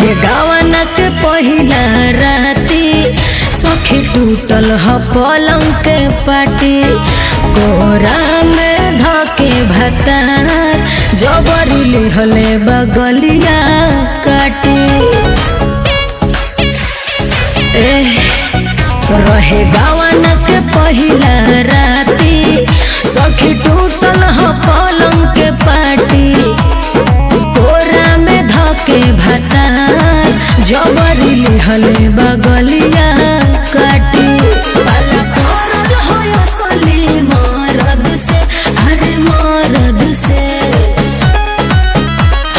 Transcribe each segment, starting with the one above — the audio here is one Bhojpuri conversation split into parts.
रहे गावन के पहिला राती सखी टूटल ह पलंग के पाटी कोरा में धके भतार जबरी लिहले बगलिया काटी रहे गावन के पहिला राती सखी टूटल ह पलंग के पाटी कोरा में धके भतार जबरी लिहले बगलिया काटी पाला मरद हो असली मरद से अरे मरद से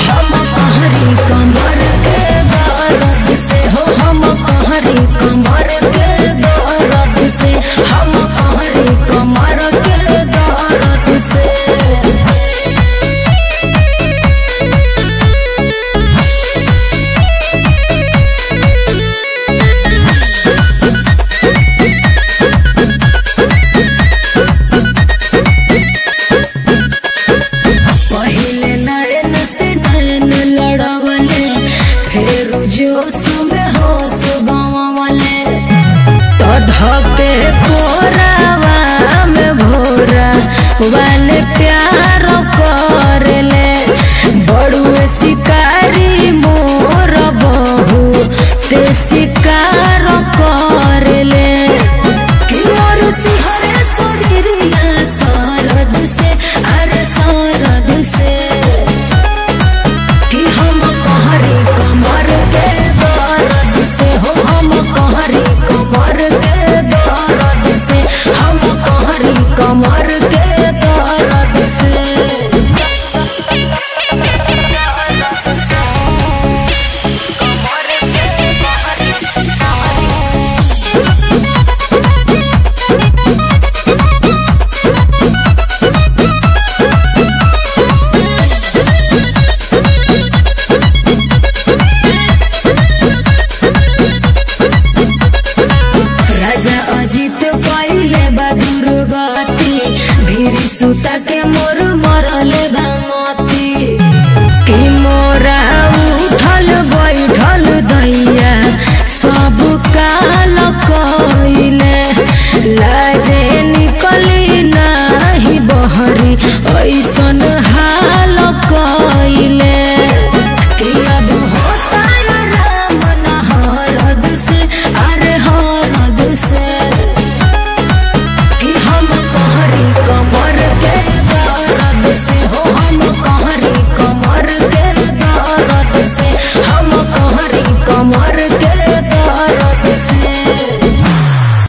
हम कहरी कमर के दर्द से हो हम कहरी कमर के दर्द से हम कहरी कमर के दर्द से धके कोरावा में भोरा वाले प्यार करले बड़ुए शिकारी मोर बहू ते शिकार करले कि मोर सिहरे शरीरिया सरद से अरे सरद से कि हम कहरी कमर के दर्द से हो हम कहरी कमर के दर्द से हम कहरी कमर के दर्द से सुता के